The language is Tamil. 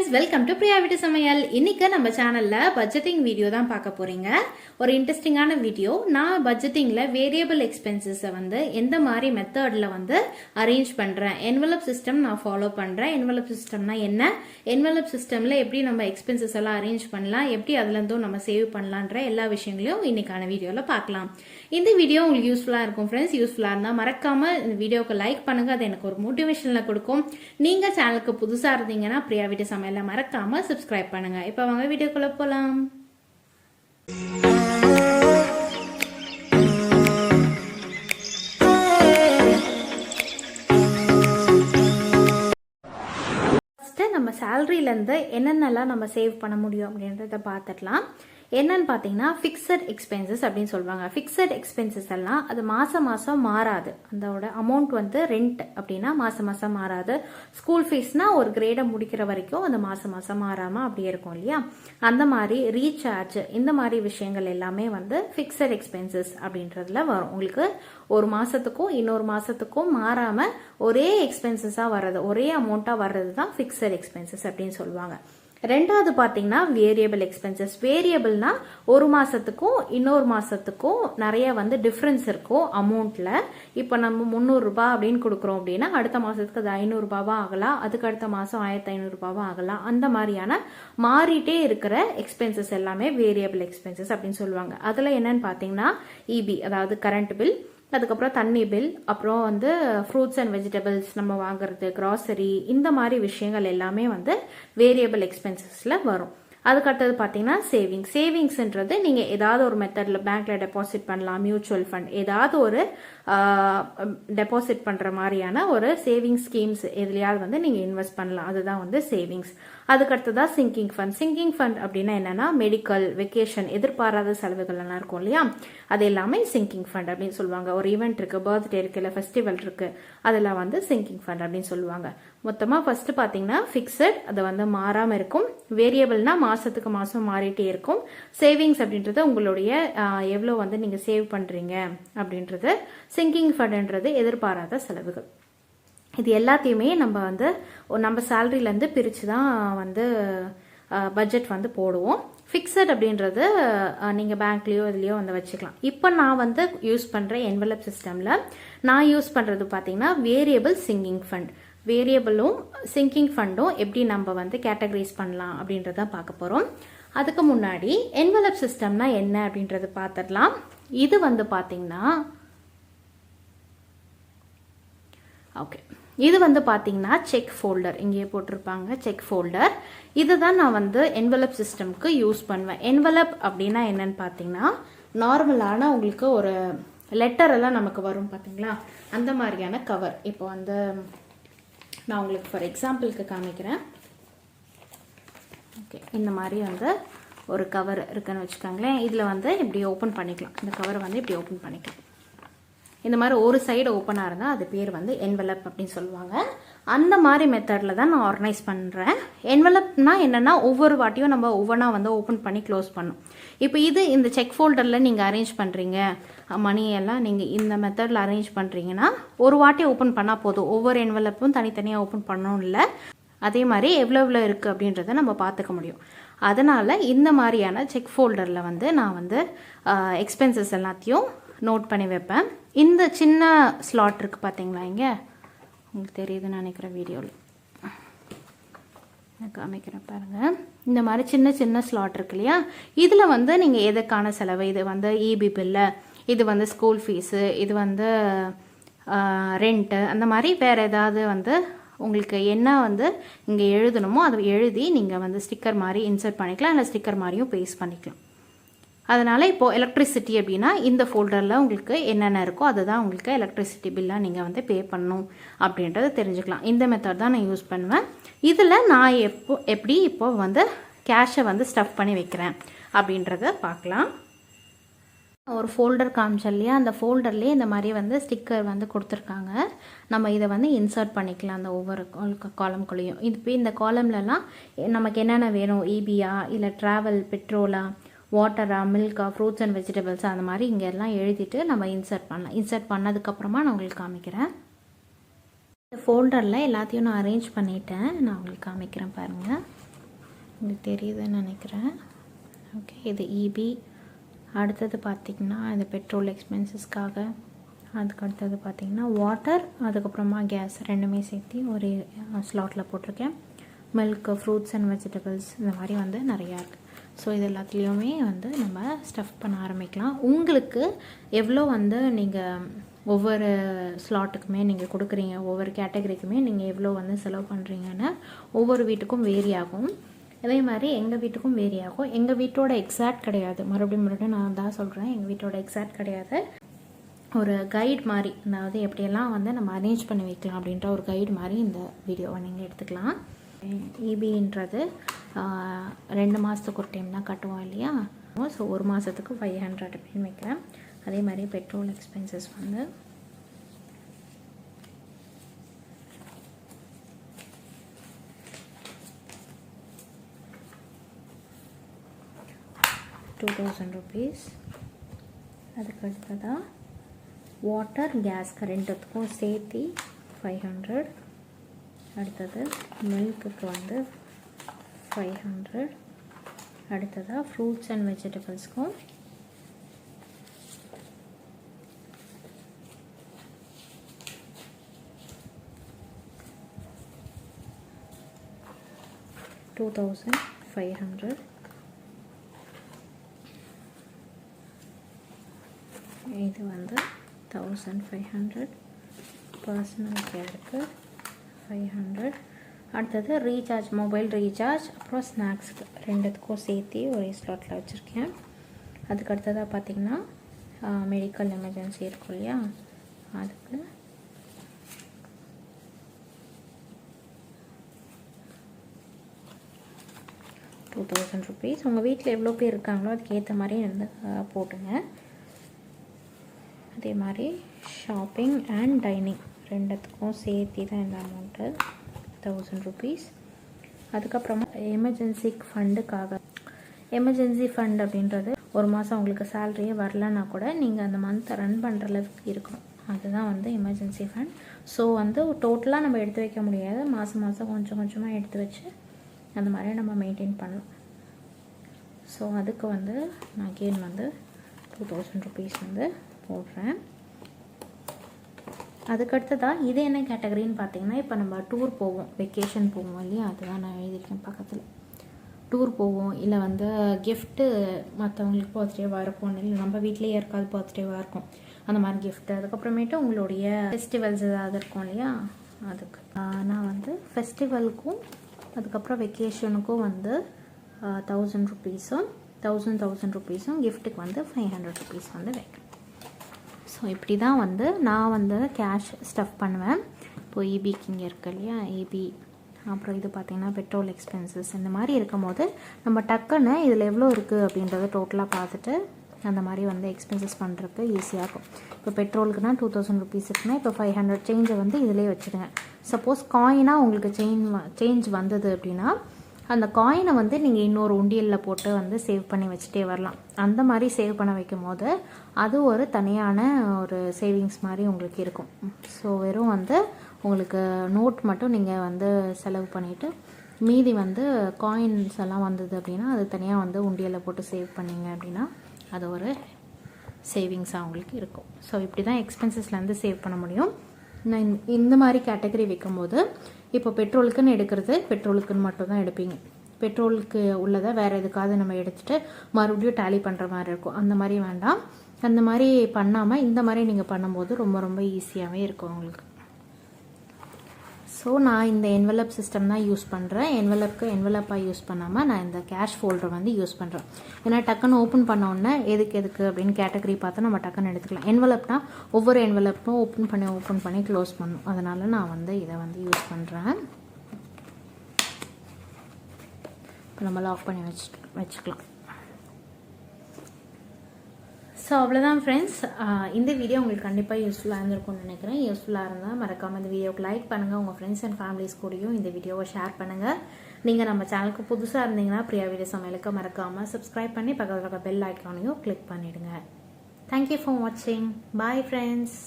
friends, welcome to Priya Video Samayal. இன்னைக்கு நம்ம சேனல்ல பட்ஜெட்டிங் வீடியோ தான் பார்க்க போறீங்க. ஒரு இன்ட்ரெஸ்டிங்கான வீடியோ. நான் பட்ஜெட்டிங்ல வேரியபிள் எக்ஸ்பென்சஸை வந்து எந்த மாதிரி மெத்தட்ல வந்து அரேஞ்ச் பண்றேன். என்வலப் சிஸ்டம் நான் ஃபாலோ பண்றேன். என்வலப் சிஸ்டம்னா என்ன? என்வலப் சிஸ்டம்ல எப்படி நம்ம எக்ஸ்பென்சஸ் எல்லாம் அரேஞ்ச் பண்ணலாம், எப்படி அதுல இருந்தும் நம்ம சேவ் பண்ணலான்ற எல்லா விஷயங்களையும் இன்னைக்கான வீடியோல பார்க்கலாம். இந்த வீடியோ உங்களுக்கு யூஸ்ஃபுல்லா இருக்கும் ஃப்ரெண்ட்ஸ். யூஸ்ஃபுல்லா இருந்தா மறக்காம இந்த வீடியோக்கு லைக் பண்ணுங்க. அது எனக்கு ஒரு மோட்டிவேஷன்ல கொடுக்கும். நீங்க சேனலுக்கு புதுசா இருந்தீங்கன்னா பிரியா வீட்டு சமையல மறக்காம சப்ஸ்கிரைப் பண்ணுங்க. இப்ப வாங்க வீடியோக்குள்ள போலாம். நம்ம சேலரியில இருந்து என்னென்னலாம் நம்ம சேவ் பண்ண முடியும் அப்படின்றத பார்த்துடலாம். என்னன்னு பார்த்தீங்கன்னா ஃபிக்ஸட் எக்ஸ்பென்சஸ் அப்படின்னு சொல்லுவாங்க. ஃபிக்ஸட் எக்ஸ்பென்சஸ் எல்லாம் அது மாசம் மாசம் மாறாது. அதோட அமௌண்ட் வந்து ரெண்ட் அப்படின்னா மாசம் மாசம் மாறாது. ஸ்கூல் ஃபீஸ்னா ஒரு கிரேடை முடிக்கிற வரைக்கும் அந்த மாசம் மாசம் மாறாம அப்படியே இருக்கும் இல்லையா? அந்த மாதிரி ரீசார்ஜ் இந்த மாதிரி விஷயங்கள் எல்லாமே வந்து ஃபிக்ஸட் எக்ஸ்பென்சஸ் அப்படின்றதுல வரும். உங்களுக்கு ஒரு மாசத்துக்கும் இன்னொரு மாசத்துக்கும் மாறாம ஒரே எக்ஸ்பென்சஸா வர்றது, ஒரே அமௌண்டா வர்றது தான் ஃபிக்ஸட் எக்ஸ்பென்சஸ் அப்படின்னு சொல்லுவாங்க. ரெண்டாவது பாத்தீங்கன்னா வேரியபிள் எக்ஸ்பென்சஸ். வேரியபிள்னா ஒரு மாசத்துக்கும் இன்னொரு மாசத்துக்கும் நிறைய வந்து டிஃபரன்ஸ் இருக்கும் அமௌண்ட்ல. இப்ப நம்ம 300 ரூபாய் அப்படின்னு கொடுக்குறோம் அப்படின்னா அடுத்த மாசத்துக்கு அது 500 ரூபாவா ஆகலாம், அதுக்கு அடுத்த மாசம் 1500 ரூபாவா ஆகலாம். அந்த மாதிரியான மாறிட்டே இருக்கிற எக்ஸ்பென்சஸ் எல்லாமே வேரியபிள் எக்ஸ்பென்சஸ் அப்படின்னு சொல்லுவாங்க. அதுல என்னன்னு பாத்தீங்கன்னா இபி, அதாவது கரண்ட் பில், அதுக்கப்புறம் தண்ணி பில், அப்புறம் வந்து ஃப்ரூட்ஸ் அண்ட் வெஜிடபிள்ஸ் நம்ம வாங்குறது, கிராசரி, இந்த மாதிரி விஷயங்கள் எல்லாமே வந்து வேரியபிள் எக்ஸ்பென்சஸ்ல வரும். அதுக்கு அடுத்தது பார்த்தீங்கன்னா சேவிங்ஸ்ன்றது நீங்க ஏதாவது ஒரு மெத்தட்ல பேங்க்ல டெபாசிட் பண்ணலாம், மியூச்சுவல் ஃபண்ட் ஏதாவது ஒரு டெபாசிட் பண்ற மாதிரியான ஒரு சேவிங் ஸ்கீம்ஸ் எதுலையாவது வந்து நீங்க இன்வெஸ்ட் பண்ணலாம். அதுதான் வந்து சேவிங்ஸ். அதுக்கு அடுத்ததா சிங்கிங் ஃபண்ட். சிங்கிங் ஃபண்ட் அப்படின்னா என்னன்னா மெடிக்கல், வெக்கேஷன், எதிர்பாராத செலவுகள் எல்லாம் இருக்கும் இல்லையா? அது எல்லாமே சிங்கிங் ஃபண்ட் அப்படின்னு சொல்லுவாங்க. ஒரு ஈவெண்ட் இருக்கு, பர்த்டே இருக்கு, இல்ல ஃபெஸ்டிவல் இருக்கு, அதெல்லாம் வந்து சிங்கிங் ஃபண்ட் அப்படின்னு சொல்லுவாங்க. மொத்தமா ஃபர்ஸ்ட் பாத்தீங்கன்னா பிக்சட், அது வந்து மாறாம இருக்கும். வேரியபிள்னா மாசத்துக்கு மாசம் மாறிட்டே இருக்கும். சேவிங்ஸ் அப்படின்றது உங்களுடைய எவ்வளவு வந்து நீங்க சேவ் பண்றீங்க அப்படின்றது. சிங்கிங் ஃபண்ட்ன்றது எதிர்பாராத செலவுகள். இது எல்லாத்தையுமே நம்ம வந்து நம்ம சேலரியில இருந்து பிரிச்சு தான் வந்து பட்ஜெட் வந்து போடுவோம். ஃபிக்ஸட் அப்படின்றது நீங்க பேங்க்லயோ இதுலயோ வந்து வச்சுக்கலாம். இப்போ நான் வந்து யூஸ் பண்ற என்வலப் சிஸ்டம்ல நான் யூஸ் பண்றது பாத்தீங்கன்னா வேரியபிள் சிங்கிங் ஃபண்ட். வேரியபிளும் சிங்கிங் ஃபண்டும் எப்படி நம்ம வந்து கேட்டகரைஸ் பண்ணலாம் அப்படின்றத பார்க்க போறோம். அதுக்கு முன்னாடி என்வலப் சிஸ்டம்னா என்ன அப்படின்றது பார்த்துடலாம். இது வந்து பாத்தீங்கன்னா ஓகே, இது வந்து பாத்தீங்கன்னா செக் ஃபோல்டர், இங்கே போட்டிருப்பாங்க செக் ஃபோல்டர். இதுதான் நான் வந்து என்வலப் சிஸ்டம்க்கு யூஸ் பண்ணுவேன். என்வலப் அப்படின்னா என்னன்னு பாத்தீங்கன்னா நார்மலான உங்களுக்கு ஒரு லெட்டர் எல்லாம் நமக்கு வரும் பாத்தீங்களா, அந்த மாதிரியான கவர். இப்போ வந்து நான் உங்களுக்கு ஃபார் எக்ஸாம்பிளுக்கு காமிக்கிறேன். ஓகே, இந்த மாதிரி வந்து ஒரு கவர் இருக்குன்னு வச்சுக்கோங்களேன். இதில் வந்து இப்படி ஓப்பன் பண்ணிக்கலாம். இந்த கவரை வந்து இப்படி ஓப்பன் பண்ணிக்கலாம். இந்த மாதிரி ஒரு சைடு ஓப்பனாக இருந்தால் அது பேர் வந்து என்வலப் அப்படின்னு சொல்லுவாங்க. அந்த மாதிரி மெத்தடில் தான் நான் ஆர்கனைஸ் பண்ணுறேன். என்வலப்னா என்னென்னா ஒவ்வொரு வாட்டியும் நம்ம ஒவ்வொன்றா வந்து ஓப்பன் பண்ணி க்ளோஸ் பண்ணும். இப்போ இது இந்த செக் ஃபோல்டரில் நீங்கள் அரேஞ்ச் பண்ணுறீங்க, மணியெல்லாம் நீங்கள் இந்த மெத்தடில் அரேஞ்ச் பண்ணுறீங்கன்னா ஒரு வாட்டி ஓப்பன் பண்ணால் போதும். ஒவ்வொரு என்வலப்பும் தனித்தனியாக ஓப்பன் பண்ணணும் இல்லை. அதே மாதிரி எவ்வளோ இருக்குது அப்படின்றத நம்ம பார்த்துக்க முடியும். அதனால் இந்த மாதிரியான செக் ஃபோல்டரில் வந்து நான் வந்து எக்ஸ்பென்சஸ் எல்லாத்தையும் நோட் பண்ணி வைப்பேன். இந்த சின்ன ஸ்லாட் இருக்கு பார்த்தீங்களா, இங்கே உங்களுக்கு தெரியுதுன்னு நினைக்கிறேன், வீடியோவில் காமிக்கிறேன் பாருங்க. இந்த மாதிரி சின்ன சின்ன ஸ்லாட் இருக்கு இல்லையா, இதில் வந்து நீங்கள் எதுக்கான செலவு, இது வந்து இபி பில்லு, இது வந்து ஸ்கூல் ஃபீஸு, இது வந்து ரெண்ட்டு, அந்த மாதிரி வேறு ஏதாவது வந்து உங்களுக்கு என்ன வந்து இங்கே எழுதணுமோ அதை எழுதி நீங்கள் வந்து ஸ்டிக்கர் மாதிரி இன்சர்ட் பண்ணிக்கலாம், இல்லை ஸ்டிக்கர் மாதிரியும் பேஸ்ட் பண்ணிக்கலாம். அதனால் இப்போது எலக்ட்ரிசிட்டி அப்படின்னா இந்த ஃபோல்டரில் உங்களுக்கு என்னென்ன இருக்கோ அதுதான் உங்களுக்கு எலக்ட்ரிசிட்டி பில்லாக நீங்கள் வந்து பே பண்ணணும் அப்படின்றத தெரிஞ்சுக்கலாம். இந்த மெத்தட் தான் நான் யூஸ் பண்ணுவேன். இதில் நான் எப்படி இப்போ வந்து கேஷை வந்து ஸ்டஃப் பண்ணி வைக்கிறேன் அப்படின்றத பார்க்கலாம். ஒரு ஃபோல்டர் காமிச்சேன் இல்லையா, அந்த ஃபோல்டர்லேயே இந்த மாதிரி வந்து ஸ்டிக்கர் வந்து கொடுத்துருக்காங்க. நம்ம இதை வந்து இன்சர்ட் பண்ணிக்கலாம் அந்த ஒவ்வொரு காலம்குள்ளேயும். இப்போ இந்த காலம்லலாம் நமக்கு என்னென்ன வேணும், இபியா இல்லை ட்ராவல், பெட்ரோலா, வாட்டரா, மில்கா, ஃப்ரூட்ஸ் அண்ட் வெஜிடபிள்ஸ், அந்த மாதிரி இங்கே எல்லாம் எழுதிட்டு நம்ம இன்சர்ட் பண்ணலாம். இன்சர்ட் பண்ணதுக்கப்புறமா நான் உங்களுக்கு காமிக்கிறேன். இந்த ஃபோல்டரில் எல்லாத்தையும் நான் அரேஞ்ச் பண்ணிட்டேன். நான் உங்களுக்கு காமிக்கிறேன் பாருங்கள். இது தெரியுதுன்னு நினைக்கிறேன். ஓகே, இது இபி. அடுத்தது பார்த்திங்கன்னா இது பெட்ரோல் எக்ஸ்பென்சஸ்க்காக. அதுக்கு அடுத்தது பார்த்திங்கன்னா வாட்டர், அதுக்கப்புறமா கேஸ் ரெண்டுமே சேர்த்து ஒரு ஸ்லாட்டில் போட்டிருக்கேன். மில்க், ஃப்ரூட்ஸ் அண்ட் வெஜிடபிள்ஸ் இந்த மாதிரி வந்து நிறையா இருக்குது. ஸோ இது எல்லாத்துலேயுமே வந்து நம்ம ஸ்டஃப் பண்ண ஆரம்பிக்கலாம். உங்களுக்கு எவ்வளோ வந்து நீங்கள் ஒவ்வொரு ஸ்லாட்டுக்குமே நீங்கள் கொடுக்குறீங்க, ஒவ்வொரு கேட்டகரிக்குமே நீங்கள் எவ்வளோ வந்து செலவு பண்ணுறீங்கன்னு ஒவ்வொரு வீட்டுக்கும் வேரி ஆகும். அதே மாதிரி எங்கள் வீட்டுக்கும் வேரி ஆகும். எங்கள் வீட்டோட எக்ஸாக்ட் கிடையாது, மறுபடியும் நான் தான் சொல்கிறேன், எங்கள் வீட்டோட எக்ஸாக்ட் கிடையாது. ஒரு கைட் மாதிரி, அதாவது எப்படியெல்லாம் வந்து நம்ம அரேஞ்ச் பண்ணி வைக்கலாம் அப்படின்ற ஒரு கைடு மாதிரி இந்த வீடியோவை நீங்கள் எடுத்துக்கலாம். இபின்றது 2 மாதத்துக்கு ஒரு டைம் தான் கட்டுவோம் இல்லையா? ஸோ ஒரு மாதத்துக்கு 500 அப்படின்னு வைக்கிறேன். அதே மாதிரி பெட்ரோல் எக்ஸ்பென்சஸ் வந்து ₹2000. அதுக்கு அடுத்ததாக வாட்டர், கேஸ்க்கு ரெண்டுத்துக்கும் சேர்த்து 500. அடுத்தது மில்க்குக்கு வந்து 500. அடுத்ததாக ஃப்ரூட்ஸ் அண்ட் வெஜிடபிள்ஸ்க்கும் $2500. இது வந்து 1500. பர்சனல் கேருக்கு 500. அடுத்தது ரீசார்ஜ், மொபைல் ரீசார்ஜ், அப்புறம் ஸ்நாக்ஸுக்கு ரெண்டுத்துக்கும் சேர்த்து ஒரே ஸ்லாட்டில் வச்சுருக்கேன். அதுக்கு அடுத்ததாக பார்த்திங்கன்னா மெடிக்கல் எமர்ஜென்சி இருக்கும் இல்லையா, அதுக்கு ₹2000. உங்கள் வீட்டில் எவ்வளோ பேர் இருக்காங்களோ அதுக்கேற்ற மாதிரி வந்து போட்டுங்க. அதே மாதிரி ஷாப்பிங் அண்ட் டைனிங் ரெண்டுத்துக்கும் சேர்த்து தான் இந்த அமௌண்ட்டு ₹1000. அதுக்கப்புறமா எமர்ஜென்சி ஃபண்டுக்காக, எமர்ஜென்சி ஃபண்ட் அப்படின்றது ஒரு மாதம் உங்களுக்கு சேலரியே வரலன்னா கூட நீங்கள் அந்த மந்த்தை ரன் பண்ணுற அளவுக்கு இருக்கணும், அதுதான் வந்து எமர்ஜென்சி ஃபண்ட். ஸோ வந்து டோட்டலாக நம்ம எடுத்து வைக்க முடியாது, மாதம் கொஞ்சம் கொஞ்சமாக எடுத்து வச்சு அந்த மாதிரி நம்ம மெயின்டைன் பண்ணலாம். ஸோ அதுக்கு வந்து நான் அகெயின் வந்து ₹2000 வந்து போடுறேன். அதுக்கடுத்ததான் இது என்ன கேட்டகரின்னு பார்த்தீங்கன்னா, இப்போ நம்ம டூர் போவோம், வெக்கேஷன் போவோம் இல்லையா, அதுதான் நான் எழுதியிருக்கேன் பக்கத்தில். டூர் போவோம், இல்லை வந்து கிஃப்ட்டு மற்றவங்களுக்கு பர்த்டேவாக இருக்கும், இல்லை நம்ம வீட்லேயே யாருக்காவது பர்த்டேவாக இருக்கும், அந்த மாதிரி கிஃப்ட்டு. அதுக்கப்புறமேட்டு உங்களுடைய ஃபெஸ்டிவல்ஸ் ஏதாவது இருக்கும் இல்லையா, அதுக்கு நான் வந்து ஃபெஸ்டிவலுக்கும் அதுக்கப்புறம் வெக்கேஷனுக்கும் வந்து ₹1000 கிஃப்ட்டுக்கு வந்து ₹500 வந்து வைக்கிறேன். ஸோ இப்படி தான் வந்து நான் வந்து கேஷ் ஸ்டஃப் பண்ணுவேன். இப்போது இபிக்கு இங்கே இருக்கு இல்லையா, இபி, அப்புறம் இது பார்த்திங்கன்னா பெட்ரோல் எக்ஸ்பென்சஸ், இந்த மாதிரி இருக்கும் போது நம்ம டக்குன்னு இதில் எவ்வளோ இருக்குது அப்படின்றத டோட்டலாக பார்த்துட்டு அந்த மாதிரி வந்து எக்ஸ்பென்சஸ் பண்ணுறதுக்கு ஈஸியாக இருக்கும். இப்போ பெட்ரோலுக்குனா ₹2000 இருக்குன்னா இப்போ 500 சேஞ்சை வந்து இதிலே வச்சுடுங்க. சப்போஸ் காயினாக உங்களுக்கு சேஞ்ச் வந்தது அப்படின்னா அந்த காயினை வந்து நீங்கள் இன்னொரு உண்டியலில் போட்டு வந்து சேவ் பண்ணி வச்சுட்டே வரலாம். அந்த மாதிரி சேவ் பண்ண வைக்கும் போது அது ஒரு தனியான ஒரு சேவிங்ஸ் மாதிரி உங்களுக்கு இருக்கும். ஸோ வெறும் வந்து உங்களுக்கு நோட் மட்டும் நீங்கள் வந்து செலவு பண்ணிவிட்டு மீதி வந்து காயின்ஸ் எல்லாம் வந்தது அப்படின்னா அது தனியாக வந்து உண்டியலில் போட்டு சேவ் பண்ணிங்க அப்படின்னா அது ஒரு சேவிங்ஸாக உங்களுக்கு இருக்கும். ஸோ இப்படி தான் எக்ஸ்பென்சஸ்லேருந்து சேவ் பண்ண முடியும். நான் இந்த மாதிரி கேட்டகரி வைக்கும்போது இப்போ பெட்ரோலுக்குன்னு எடுக்கிறது பெட்ரோலுக்குன்னு மட்டும் தான் எடுப்பீங்க. பெட்ரோலுக்கு உள்ளதை வேறு எதுக்காவது நம்ம எடுத்துகிட்டு மறுபடியும் டேலி பண்ணுற மாதிரி இருக்கும், அந்த மாதிரி வேண்டாம். அந்த மாதிரி பண்ணாமல் இந்த மாதிரி நீங்கள் பண்ணும்போது ரொம்ப ரொம்ப ஈஸியாகவே இருக்கும் உங்களுக்கு. ஸோ நான் இந்த என்வலப் சிஸ்டம் தான் யூஸ் பண்ணுறேன். என்வலப்பாக யூஸ் பண்ணாமல் நான் இந்த கேஷ் ஃபோல்டர் வந்து யூஸ் பண்ணுறேன். ஏன்னா டக்குன்னு ஓப்பன் பண்ண உடனே எதுக்கு அப்படின்னு கேட்டகரி பார்த்தா நம்ம டக்குன்னு எடுத்துக்கலாம். என்வலப்னா ஒவ்வொரு என்வலப்பும் ஓப்பன் பண்ணி க்ளோஸ் பண்ணும், அதனால் நான் வந்து இதை வந்து யூஸ் பண்ணுறேன். இப்போ நம்ம லாக் பண்ணி வச்சுக்கலாம். ஸோ அவ்வளோதான் ஃப்ரெண்ட்ஸ், இந்த வீடியோ உங்களுக்கு கண்டிப்பாக யூஸ்ஃபுல்லாக இருந்திருக்கும்னு நினைக்கிறேன். யூஸ்ஃபுல்லாக இருந்தால் மறக்காமல் இந்த வீடியோவுக்கு லைக் பண்ணுங்கள், உங்கள் ஃப்ரெண்ட்ஸ் அண்ட் ஃபேமிலிஸ் கூடயும் இந்த வீடியோவை ஷேர் பண்ணுங்கள். நீங்கள் நம்ம சேனலுக்கு புதுசாக இருந்தீங்கன்னா பிரியா வீடியோ சமையலுக்கு மறக்காமல் சப்ஸ்கிரைப் பண்ணி பக்கத்தில் இருக்க பெல் ஐக்கானையும் கிளிக் பண்ணிவிடுங்க. தேங்க்யூ ஃபார் வாட்சிங். Bye friends.